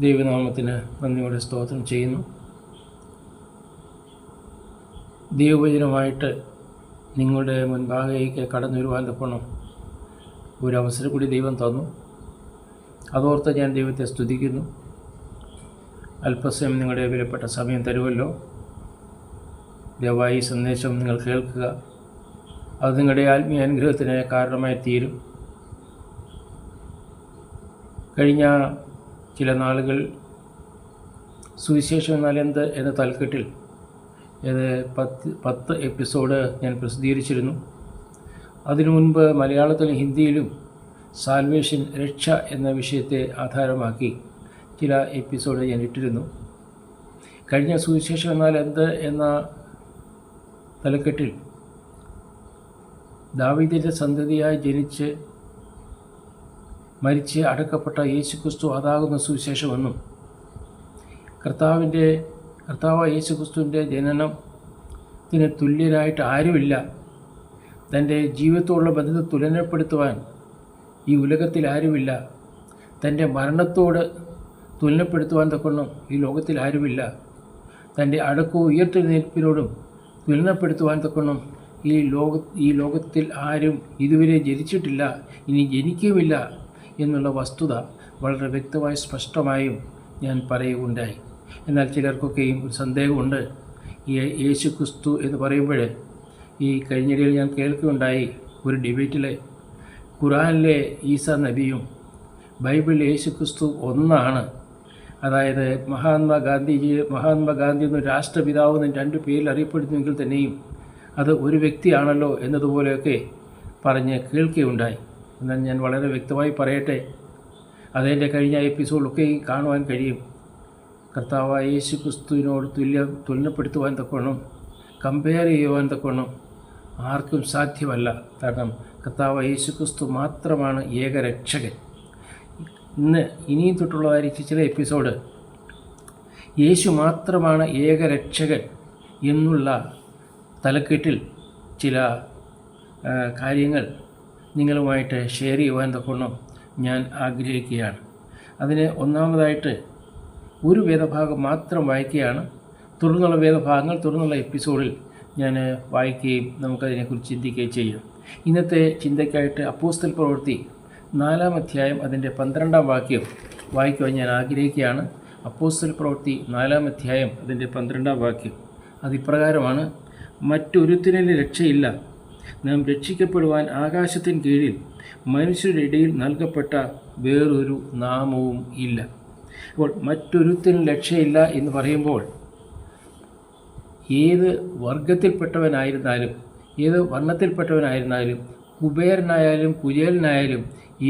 ദൈവനാമത്തിന് നന്ദിയോടെ സ്തോത്രം ചെയ്യുന്നു. ദൈവവചനമായിട്ട് നിങ്ങളുടെ മുൻപാകേക്ക് കടന്നു വരുവാൻ തക്കണം ഒരവസരം കൂടി ദൈവം തന്നു. അതോർത്ത് ഞാൻ ദൈവത്തെ സ്തുതിക്കുന്നു. അല്പസമയം നിങ്ങളുടെ വിലപ്പെട്ട സമയം തരുമല്ലോ. ദയവായി സന്ദേശം നിങ്ങൾ കേൾക്കുക. അത് നിങ്ങളുടെ ആത്മീയ അനുഗ്രഹത്തിന് കാരണമായി തീരും. കഴിഞ്ഞ ചില നാളുകൾ സുവിശേഷം എന്നാൽ എന്ത് എന്ന തലക്കെട്ടിൽ 10 എപ്പിസോഡ് ഞാൻ പ്രസിദ്ധീകരിച്ചിരുന്നു. അതിനു മുൻപ് മലയാളത്തിലും ഹിന്ദിയിലും സാൽവേഷൻ, രക്ഷ എന്ന വിഷയത്തെ ആധാരമാക്കി ചില എപ്പിസോഡ് ഞാൻ ഇട്ടിരുന്നു. കഴിഞ്ഞ സുവിശേഷം എന്നാൽ എന്ത് എന്ന തലക്കെട്ടിൽ ദാവീദിൻ്റെ സന്തതിയായി ജനിച്ച് മരിച്ച് അടക്കപ്പെട്ട യേശുക്രിസ്തു അതാകുന്ന സുവിശേഷമെന്നും കർത്താവ് യേശുക്രിസ്തുവിൻ്റെ ജനനത്തിന് തുല്യരായിട്ട് ആരുമില്ല, തൻ്റെ ജീവിതത്തോടുള്ള ബന്ധത്തെ തുലനപ്പെടുത്തുവാൻ ഈ ഉലകത്തിൽ ആരുമില്ല, തൻ്റെ മരണത്തോട് തുലനപ്പെടുത്തുവാൻ തക്കണം ഈ ലോകത്തിൽ ആരുമില്ല, തൻ്റെ അടക്കവും ഉയർത്തെഴുന്നേൽപ്പിനോടും തുലനപ്പെടുത്തുവാൻ തക്കണം ഈ ലോകത്തിൽ ആരും ഇതുവരെ ജനിച്ചിട്ടില്ല, ഇനി ജനിക്കുമില്ല എന്നുള്ള വസ്തുത വളരെ വ്യക്തമായി സ്പഷ്ടമായും ഞാൻ പറയുകയുണ്ടായി. എന്നാൽ ചിലർക്കൊക്കെയും ഒരു സന്ദേഹമുണ്ട്. ഈ യേശുക്രിസ്തു എന്ന് പറയുമ്പോൾ ഈ കഴിഞ്ഞിടയിൽ ഞാൻ കേൾക്കുകയുണ്ടായി ഒരു ഡിബേറ്റിൽ ഖുർആനിലെ ഈസാ നബിയും ബൈബിളിലെ യേശുക്രിസ്തു ഒന്നാണ്. അതായത് മഹാത്മാഗാന്ധി എന്ന രാഷ്ട്രപിതാവ് എന്നും 2 പേരിൽ അറിയപ്പെടുന്നുവെങ്കിൽ തന്നെയും അത് ഒരു വ്യക്തിയാണല്ലോ എന്നതുപോലെയൊക്കെ പറഞ്ഞ് കേൾക്കുകയുണ്ടായി. എന്നാൽ ഞാൻ വളരെ വ്യക്തമായി പറയട്ടെ, അതെൻ്റെ കഴിഞ്ഞ എപ്പിസോഡൊക്കെ കാണുവാൻ കഴിയും. കർത്താവായ യേശുക്രിസ്തുവിനോട് തുലനപ്പെടുത്തുവാൻ തക്കവണ്ണം, കമ്പയർ ചെയ്യുവാൻ തക്കവണ്ണം ആർക്കും സാധ്യമല്ല. കാരണം കർത്താവായ യേശുക്രിസ്തു മാത്രമാണ് ഏകരക്ഷകൻ. ഇനിയും തൊട്ടുള്ളതായിരിക്കും ചില എപ്പിസോഡ് യേശു മാത്രമാണ് ഏകരക്ഷകൻ എന്നുള്ള തലക്കെട്ടിൽ ചില കാര്യങ്ങൾ നിങ്ങളുമായിട്ട് ഷെയർ ചെയ്യുവാൻ തക്കവണ്ണം ഞാൻ ആഗ്രഹിക്കുകയാണ്. അതിന് ഒന്നാമതായിട്ട് ഒരു വേദഭാഗം മാത്രം വായിക്കുകയാണ്. തുടർന്നുള്ള വേദഭാഗങ്ങൾ തുടർന്നുള്ള എപ്പിസോഡിൽ ഞാൻ വായിക്കുകയും നമുക്കതിനെക്കുറിച്ച് ചിന്തിക്കുകയും ചെയ്യാം. ഇന്നത്തെ ചിന്തയ്ക്കായിട്ട് അപ്പോസ്തല പ്രവൃത്തി 4-ാം അധ്യായം അതിൻ്റെ 12-ാം വാക്യം വായിക്കുവാൻ ഞാൻ ആഗ്രഹിക്കുകയാണ്. അപ്പോസ്തല പ്രവൃത്തി 4-ാം അധ്യായം അതിൻ്റെ 12-ാം വാക്യം അതിപ്രകാരമാണ്: മറ്റൊരുത്തിനും രക്ഷയില്ല, നാം രക്ഷിക്കപ്പെടുവാൻ ആകാശത്തിന് കീഴിൽ മനുഷ്യരുടെ ഇടയിൽ നൽകപ്പെട്ട വേറൊരു നാമവും ഇല്ല. അപ്പോൾ മറ്റൊരുത്തിനും രക്ഷയില്ല എന്ന് പറയുമ്പോൾ ഏത് വർഗത്തിൽപ്പെട്ടവനായിരുന്നാലും, ഏത് വർണ്ണത്തിൽപ്പെട്ടവനായിരുന്നാലും, കുബേരനായാലും കുചേലനായാലും,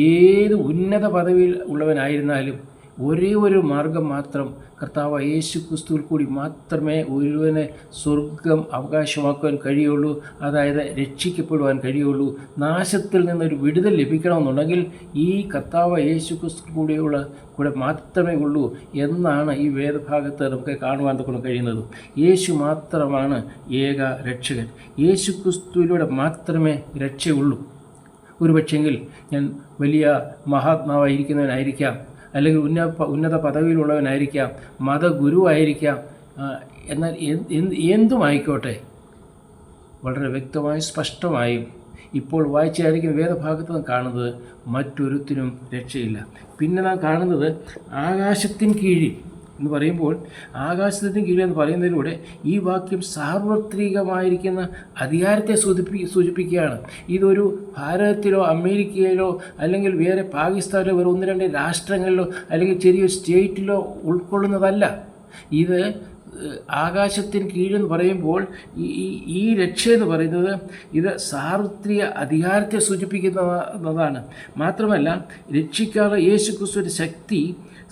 ഏത് ഉന്നത പദവിയിൽ ഉള്ളവനായിരുന്നാലും ഒരേ ഒരു മാർഗം മാത്രം കർത്താവ് യേശുക്രിസ്തുവിൽ കൂടി മാത്രമേ ഒരുവനെ സ്വർഗം അവകാശമാക്കുവാൻ കഴിയുള്ളൂ. അതായത് രക്ഷിക്കപ്പെടുവാൻ കഴിയുള്ളൂ. നാശത്തിൽ നിന്നൊരു വിടുതൽ ലഭിക്കണമെന്നുണ്ടെങ്കിൽ ഈ കർത്താവ് യേശുക്രിസ്തു കൂടെ മാത്രമേ ഉള്ളൂ എന്നാണ് ഈ വേദഭാഗത്ത് നമുക്ക് കാണുവാൻ തൊക്കെ കഴിയുന്നത്. യേശു മാത്രമാണ് ഏക രക്ഷകൻ. യേശുക്രിസ്തുവിലൂടെ മാത്രമേ രക്ഷയുള്ളൂ. ഒരു പക്ഷെങ്കിൽ ഞാൻ വലിയ മഹാത്മാവായിരിക്കുന്നവനായിരിക്കാം, അല്ലെങ്കിൽ ഉന്നത പദവിയിലുള്ളവനായിരിക്കാം, മതഗുരുവായിരിക്കാം, എന്നാൽ എന്തുമായിക്കോട്ടെ വളരെ വ്യക്തമായും സ്പഷ്ടമായും ഇപ്പോൾ വായിച്ചായിരിക്കും വേദഭാഗത്ത് നാം കാണുന്നത് മറ്റൊരുത്തിനും രക്ഷയില്ല. പിന്നെ നാം കാണുന്നത് ആകാശത്തിന് കീഴിൽ എന്ന് പറയുമ്പോൾ, ആകാശത്തിന് കീഴിൽ എന്ന് പറയുന്നതിലൂടെ ഈ വാക്യം സാർവത്രികമായിരിക്കുന്ന അധികാരത്തെ സൂചിപ്പിക്കുകയാണ്. ഇതൊരു ഭാരതത്തിലോ അമേരിക്കയിലോ അല്ലെങ്കിൽ വേറെ പാകിസ്ഥാനിലോ വേറെ 1-2 രാഷ്ട്രങ്ങളിലോ അല്ലെങ്കിൽ ചെറിയൊരു സ്റ്റേറ്റിലോ ഉൾക്കൊള്ളുന്നതല്ല. ഇത് ആകാശത്തിന് കീഴെന്ന് പറയുമ്പോൾ ഈ രക്ഷ എന്ന് പറയുന്നത് ഇത് സാർവത്രിക അധികാരത്തെ സൂചിപ്പിക്കുന്നതാണ്. മാത്രമല്ല രക്ഷിക്കാനുള്ള യേശുക്രിസ്തുവിൻ്റെ ശക്തി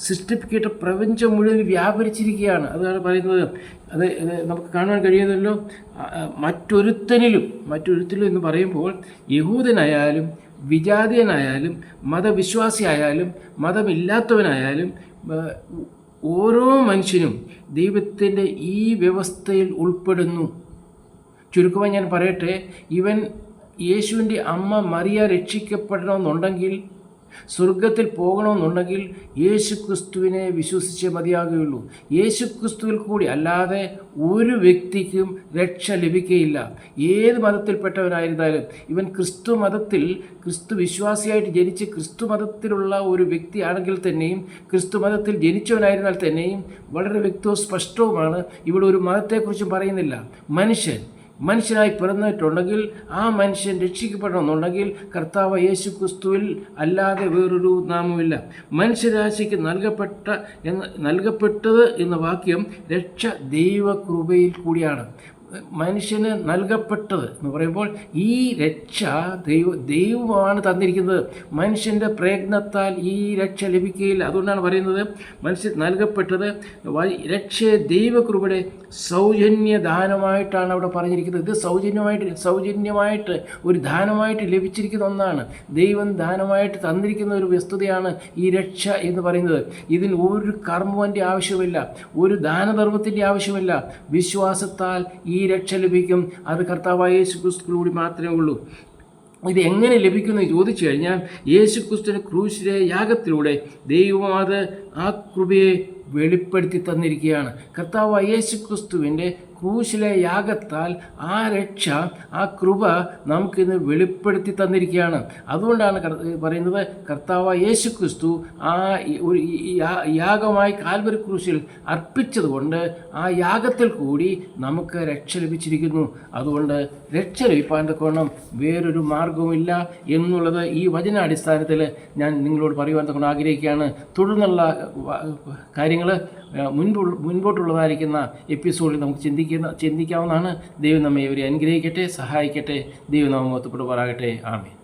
സൃഷ്ടിക്കപ്പെട്ട പ്രപഞ്ചം മുഴുവൻ വ്യാപരിച്ചിരിക്കുകയാണ്. അതാണ് പറയുന്നത്. അത് നമുക്ക് കാണാൻ കഴിയുന്നല്ലോ. മറ്റൊരുത്തനിലും എന്ന് പറയുമ്പോൾ യഹൂദനായാലും വിജാതീയനായാലും മതവിശ്വാസിയായാലും മതമില്ലാത്തവനായാലും ഓരോ മനുഷ്യനും ദൈവത്തിൻ്റെ ഈ വ്യവസ്ഥയിൽ ഉൾപ്പെടുന്നു. ചുരുക്കമായി ഞാൻ പറയട്ടെ, യേശുവിൻ്റെ അമ്മ മറിയ രക്ഷിക്കപ്പെടണമെന്നുണ്ടെങ്കിൽ സ്വർഗത്തിൽ പോകണമെന്നുണ്ടെങ്കിൽ യേശു ക്രിസ്തുവിനെ വിശ്വസിച്ചേ മതിയാകുകയുള്ളൂ. യേശു ക്രിസ്തുവിൽ കൂടി അല്ലാതെ ഒരു വ്യക്തിക്കും രക്ഷ ലഭിക്കുകയില്ല. ഏത് മതത്തിൽപ്പെട്ടവനായിരുന്നാലും, ഇവൻ ക്രിസ്തു മതത്തിൽ ക്രിസ്തു വിശ്വാസിയായിട്ട് ജനിച്ച് ക്രിസ്തു മതത്തിലുള്ള ഒരു വ്യക്തിയാണെങ്കിൽ തന്നെയും, ക്രിസ്തു മതത്തിൽ ജനിച്ചവനായിരുന്നാൽ തന്നെയും വളരെ വ്യക്തവും സ്പഷ്ടവുമാണ്. ഇവിടെ ഒരു മതത്തെക്കുറിച്ചും പറയുന്നില്ല. മനുഷ്യനായി പിറന്നിട്ടുണ്ടെങ്കിൽ ആ മനുഷ്യൻ രക്ഷിക്കപ്പെടണമെന്നുണ്ടെങ്കിൽ കർത്താവ് യേശു ക്രിസ്തുവിൽ അല്ലാതെ വേറൊരു നാമമില്ല. മനുഷ്യരാശിക്ക് നൽകപ്പെട്ടത് എന്ന വാക്യം രക്ഷ ദൈവകൃപയിൽ കൂടിയാണ്. മനുഷ്യന് നൽകപ്പെട്ടത് എന്ന് പറയുമ്പോൾ ഈ രക്ഷ ദൈവമാണ് തന്നിരിക്കുന്നത്. മനുഷ്യൻ്റെ പ്രയത്നത്താൽ ഈ രക്ഷ ലഭിക്കുകയില്ല. അതുകൊണ്ടാണ് പറയുന്നത് മനുഷ്യൻ നൽകപ്പെട്ടത് രക്ഷയെ ദൈവകൃപയുടെ സൗജന്യദാനമായിട്ടാണ് അവിടെ പറഞ്ഞിരിക്കുന്നത്. ഇത് സൗജന്യമായിട്ട് ഒരു ദാനമായിട്ട് ലഭിച്ചിരിക്കുന്ന ഒന്നാണ്. ദൈവം ദാനമായിട്ട് തന്നിരിക്കുന്ന ഒരു വസ്തുതയാണ് ഈ രക്ഷ എന്ന് പറയുന്നത്. ഇതിന് ഒരു കർമ്മത്തിൻ്റെ ആവശ്യമില്ല, ഒരു ദാനധർമ്മത്തിൻ്റെ ആവശ്യമില്ല. വിശ്വാസത്താൽ ഈ രക്ഷ ലഭിക്കും. അത് കർത്താവായ യേശു ക്രിസ്തുവിലൂടെ മാത്രമേ ഉള്ളൂ. ഇത് എങ്ങനെ ലഭിക്കുമെന്ന് ചോദിച്ചു കഴിഞ്ഞാൽ, യേശു ക്രിസ്തുവിൻ്റെ ക്രൂശിലെ യാഗത്തിലൂടെ ദൈവം ആ കൃപയെ വെളിപ്പെടുത്തി തന്നിരിക്കുകയാണ്. കർത്താവായ യേശു ക്രിസ്തുവിൻ്റെ ക്രൂശിലെ യാഗത്താൽ ആ രക്ഷ, ആ കൃപ നമുക്കിന്ന് വെളിപ്പെടുത്തി തന്നിരിക്കുകയാണ്. അതുകൊണ്ടാണ് പറയുന്നത് കർത്താവായ യേശു ക്രിസ്തു ആ ഒരു യാഗമായി കാൽവരി ക്രൂശിൽ അർപ്പിച്ചതുകൊണ്ട് ആ യാഗത്തിൽ കൂടി നമുക്ക് രക്ഷ ലഭിച്ചിരിക്കുന്നു. അതുകൊണ്ട് രക്ഷ ലഭിപ്പാൻ തക്കവണ്ണം വേറൊരു മാർഗവുമില്ല എന്നുള്ളത് ഈ വചനാടിസ്ഥാനത്തിൽ ഞാൻ നിങ്ങളോട് പറയുവാൻ തക്കൊണ്ട് ആഗ്രഹിക്കുകയാണ്. തുടർന്നുള്ള കാര്യങ്ങൾ മുൻപോട്ടുള്ളതായിരിക്കുന്ന എപ്പിസോഡിൽ നമുക്ക് ചിന്തിക്കാവുന്നതാണ്. ദൈവം നമ്മെ ഇവരെ അനുഗ്രഹിക്കട്ടെ, സഹായിക്കട്ടെ. ദൈവം നമ്മെ മഹത്വപ്പെടുമാറാകട്ടെ. ആമേൻ.